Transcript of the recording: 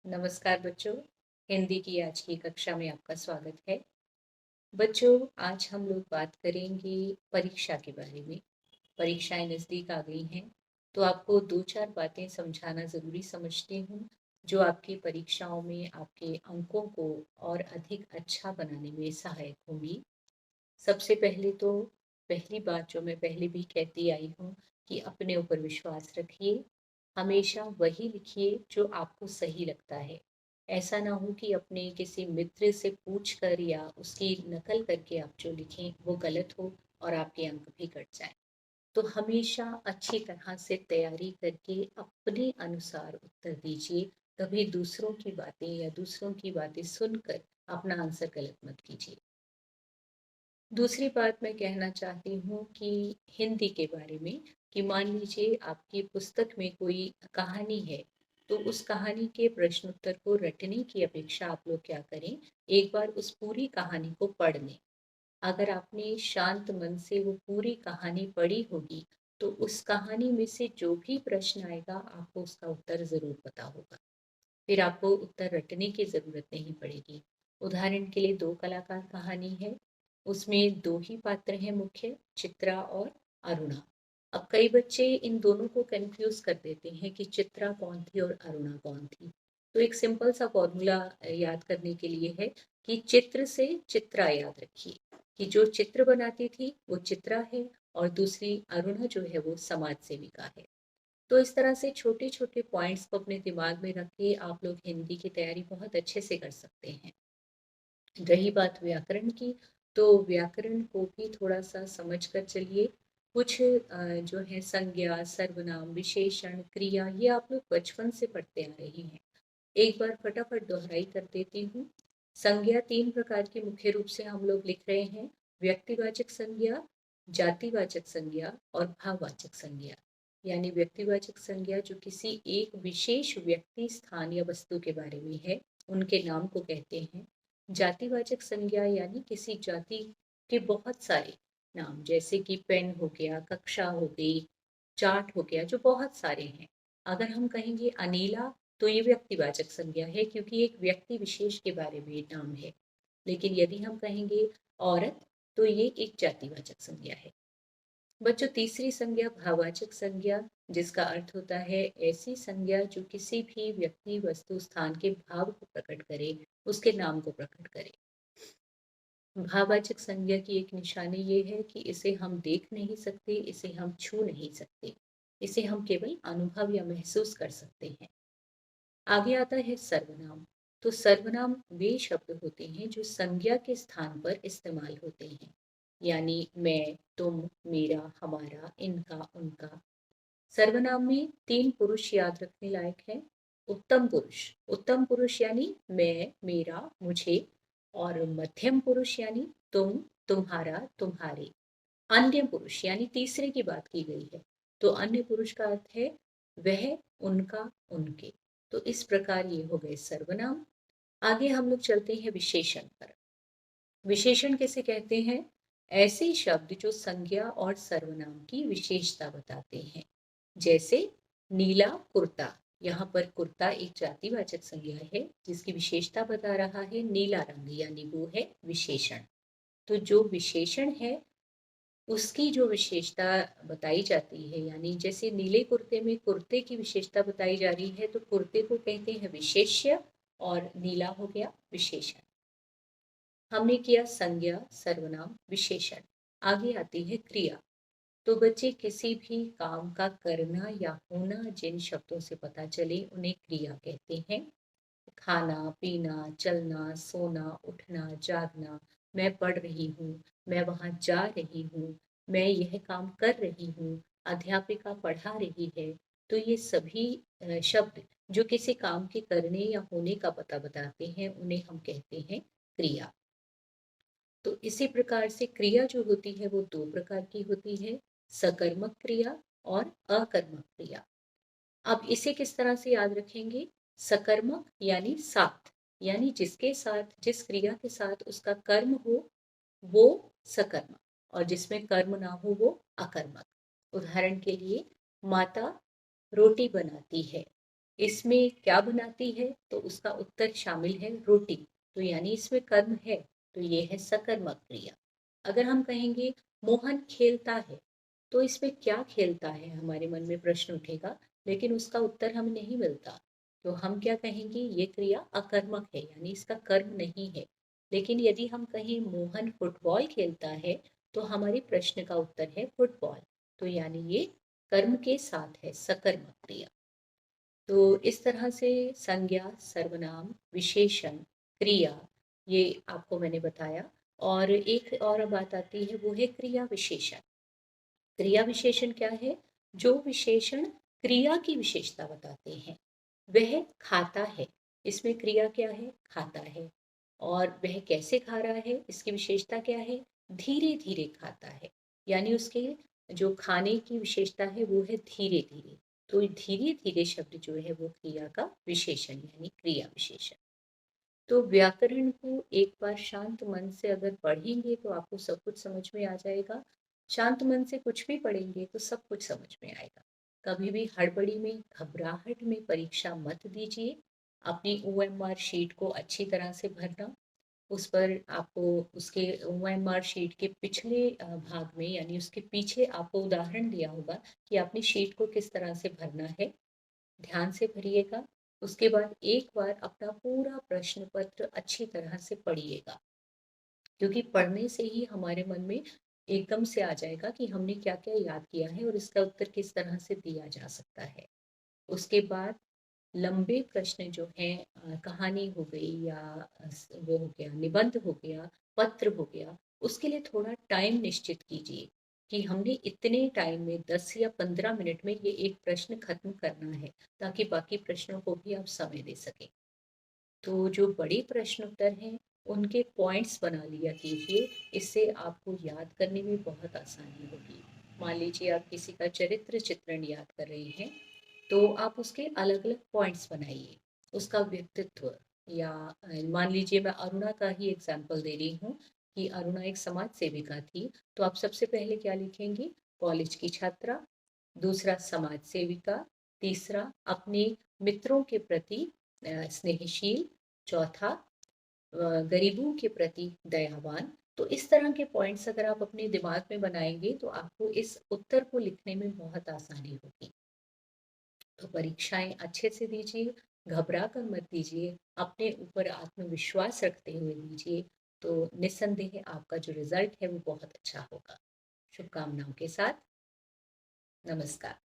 नमस्कार बच्चों। हिंदी की आज की कक्षा में आपका स्वागत है। बच्चों, आज हम लोग बात करेंगे परीक्षा के बारे में। परीक्षाएं नज़दीक आ गई हैं, तो आपको दो चार बातें समझाना ज़रूरी समझती हूँ, जो आपकी परीक्षाओं में आपके अंकों को और अधिक अच्छा बनाने में सहायक होंगी। सबसे पहले तो पहली बात जो मैं पहले भी कहती आई हूँ कि अपने ऊपर विश्वास रखिए। हमेशा वही लिखिए जो आपको सही लगता है। ऐसा ना हो कि अपने किसी मित्र से पूछकर या उसकी नकल करके आप जो लिखें वो गलत हो और आपके अंक भी कट जाएं। तो हमेशा अच्छी तरह से तैयारी करके अपने अनुसार उत्तर दीजिए। कभी दूसरों की बातें या दूसरों की बातें सुनकर अपना आंसर गलत मत कीजिए। दूसरी बात मैं कहना चाहती हूँ कि हिंदी के बारे में, कि मान लीजिए आपकी पुस्तक में कोई कहानी है, तो उस कहानी के प्रश्न उत्तर को रटने की अपेक्षा आप लोग क्या करें, एक बार उस पूरी कहानी को पढ़ लें। अगर आपने शांत मन से वो पूरी कहानी पढ़ी होगी, तो उस कहानी में से जो भी प्रश्न आएगा आपको उसका उत्तर ज़रूर पता होगा। फिर आपको उत्तर रटने की ज़रूरत नहीं पड़ेगी। उदाहरण के लिए दो कलाकार कहानी है, उसमें दो ही पात्र हैं मुख्य, चित्रा और अरुणा। अब कई बच्चे इन दोनों को कंफ्यूज कर देते हैं कि चित्रा कौन थी और अरुणा कौन थी। तो एक सिंपल सा फॉर्मूला याद करने के लिए है कि चित्र से चित्रा याद रखिए, कि जो चित्र बनाती थी वो चित्रा है और दूसरी अरुणा जो है वो समाज सेविका है। तो इस तरह से छोटे-छोटे पॉइंट्स को अपने दिमाग में रख के आप लोग हिंदी की तैयारी बहुत अच्छे से कर सकते हैं। रही बात व्याकरण की, तो व्याकरण को भी थोड़ा-सा समझ कर चलिए। कुछ जो है संज्ञा, सर्वनाम, विशेषण, क्रिया, ये आप लोग बचपन से पढ़ते आ रहे हैं। एक बार फटाफट दोहराई कर देती हूँ। संज्ञा 3 प्रकार की मुख्य रूप से हम लोग लिख रहे हैं। व्यक्तिवाचक संज्ञा, जातिवाचक संज्ञा और भाववाचक संज्ञा। यानी व्यक्तिवाचक संज्ञा जो किसी एक विशेष व्यक्ति, स्थान या वस्तु के बारे में है, उनके नाम को कहते हैं। जातिवाचक संज्ञा यानी किसी जाति के बहुत सारे नाम, जैसे कि पेन हो गया, कक्षा हो गई, चार्ट हो गया, जो बहुत सारे हैं। अगर हम कहेंगे अनीला, तो ये व्यक्तिवाचक संज्ञा है क्योंकि एक व्यक्ति विशेष के बारे में नाम है। लेकिन यदि हम कहेंगे औरत, तो ये एक जातिवाचक संज्ञा है। बच्चों, तीसरी संज्ञा भाववाचक संज्ञा, जिसका अर्थ होता है ऐसी संज्ञा जो किसी भी व्यक्ति, वस्तु, स्थान के भाव को प्रकट करे, उसके नाम को प्रकट करे। भाववाचक संज्ञा की एक निशानी ये है कि इसे हम देख नहीं सकते, इसे हम छू नहीं सकते, इसे हम केवल अनुभव या महसूस कर सकते हैं। आगे आता है सर्वनाम। तो सर्वनाम वे शब्द होते हैं जो संज्ञा के स्थान पर इस्तेमाल होते हैं, यानी मैं, तुम, मेरा, हमारा, इनका, उनका। सर्वनाम में 3 पुरुष याद रखने लायक है। उत्तम पुरुष, उत्तम पुरुष यानी मैं, मेरा, मुझे। और मध्यम पुरुष यानी तुम, तुम्हारा, तुम्हारे। अन्य पुरुष यानी तीसरे की बात की गई है, तो अन्य पुरुष का अर्थ है वह, उनका, उनके। तो इस प्रकार ये हो गए सर्वनाम। आगे हम लोग चलते हैं विशेषण पर। विशेषण किसे कहते हैं? ऐसे शब्द जो संज्ञा और सर्वनाम की विशेषता बताते हैं। जैसे नीला कुर्ता, यहाँ पर कुर्ता एक जातिवाचक संज्ञा है जिसकी विशेषता बता रहा है नीला रंग, यानी वो है विशेषण। तो जो विशेषण है उसकी जो विशेषता बताई जाती है, यानी जैसे नीले कुर्ते में कुर्ते की विशेषता बताई जा रही है, तो कुर्ते को कहते हैं विशेष्य और नीला हो गया विशेषण। हमने किया संज्ञा, सर्वनाम, विशेषण। आगे आती है क्रिया। तो बच्चे, किसी भी काम का करना या होना जिन शब्दों से पता चले उन्हें क्रिया कहते हैं। खाना, पीना, चलना, सोना, उठना, जागना। मैं पढ़ रही हूँ, मैं वहाँ जा रही हूँ, मैं यह काम कर रही हूँ, अध्यापिका पढ़ा रही है। तो ये सभी शब्द जो किसी काम के करने या होने का पता बताते हैं, उन्हें हम कहते हैं क्रिया। तो इसी प्रकार से क्रिया जो होती है वो 2 प्रकार की होती है, सकर्मक क्रिया और अकर्मक क्रिया। अब इसे किस तरह से याद रखेंगे? सकर्मक यानी साथ, यानी जिसके साथ, जिस क्रिया के साथ उसका कर्म हो वो सकर्मक, और जिसमें कर्म ना हो वो अकर्मक। उदाहरण के लिए, माता रोटी बनाती है, इसमें क्या बनाती है, तो उसका उत्तर शामिल है रोटी। तो यानी इसमें कर्म है, तो ये है सकर्मक क्रिया। अगर हम कहेंगे मोहन खेलता है, तो इसमें क्या खेलता है, हमारे मन में प्रश्न उठेगा, लेकिन उसका उत्तर हमें नहीं मिलता। तो हम क्या कहेंगे, ये क्रिया अकर्मक है, यानी इसका कर्म नहीं है। लेकिन यदि हम कहें मोहन फुटबॉल खेलता है, तो हमारे प्रश्न का उत्तर है फुटबॉल। तो यानी ये कर्म के साथ है, सकर्मक क्रिया। तो इस तरह से संज्ञा, सर्वनाम, विशेषण, क्रिया, ये आपको मैंने बताया। और एक और बात आती है, वो है क्रिया विशेषण। क्रिया विशेषण क्या है? जो विशेषण क्रिया की विशेषता बताते हैं। वह खाता है, इसमें क्रिया क्या है? खाता है। और वह कैसे खा रहा है, इसकी विशेषता क्या है? धीरे धीरे खाता है। यानी उसके जो खाने की विशेषता है वो है धीरे धीरे। तो धीरे धीरे शब्द जो है वो क्रिया का विशेषण यानी क्रिया विशेषण। तो व्याकरण को एक बार शांत मन से अगर पढ़ेंगे तो आपको सब कुछ समझ में आ जाएगा। शांत मन से कुछ भी पढ़ेंगे तो सब कुछ समझ में आएगा। कभी भी हड़बड़ी में, घबराहट में परीक्षा मत दीजिए। अपनी ओएमआर शीट को अच्छी तरह से भरना। उस पर आपको उसके ओएमआर शीट के पिछले भाग में, यानी उसके पीछे आपको उदाहरण दिया होगा कि आपने शीट को किस तरह से भरना है। ध्यान से भरिएगा। उसके बाद एक बार अपना पूरा प्रश्न पत्र अच्छी तरह से पढ़िएगा, क्योंकि पढ़ने से ही हमारे मन में एकदम से आ जाएगा कि हमने क्या क्या याद किया है और इसका उत्तर किस तरह से दिया जा सकता है। उसके बाद लंबे प्रश्न जो हैं, कहानी हो गई या वो हो गया, निबंध हो गया, पत्र हो गया, उसके लिए थोड़ा टाइम निश्चित कीजिए कि हमने इतने टाइम में 10 या 15 मिनट में ये एक प्रश्न खत्म करना है, ताकि बाकी प्रश्नों को भी आप समय दे सकें। तो जो बड़े प्रश्न उत्तर हैं, उनके पॉइंट्स बना लिया कीजिए। इससे आपको याद करने में बहुत आसानी होगी। मान लीजिए आप किसी का चरित्र चित्रण याद कर रहे हैं, तो आप उसके अलग अलग पॉइंट्स बनाइए। उसका व्यक्तित्व, या मान लीजिए मैं अरुणा का ही एग्जाम्पल दे रही हूँ कि अरुणा एक समाज सेविका थी। तो आप सबसे पहले क्या लिखेंगे? कॉलेज की छात्रा, दूसरा समाज सेविका, तीसरा अपने मित्रों के प्रति स्नेहशील, चौथा गरीबों के प्रति दयावान। तो इस तरह के पॉइंट्स अगर आप अपने दिमाग में बनाएंगे तो आपको इस उत्तर को लिखने में बहुत आसानी होगी। तो परीक्षाएं अच्छे से दीजिए, घबरा कर मत दीजिए, अपने ऊपर आत्मविश्वास रखते हुए दीजिए। तो निस्संदेह आपका जो रिजल्ट है वो बहुत अच्छा होगा। शुभकामनाओं के साथ, नमस्कार।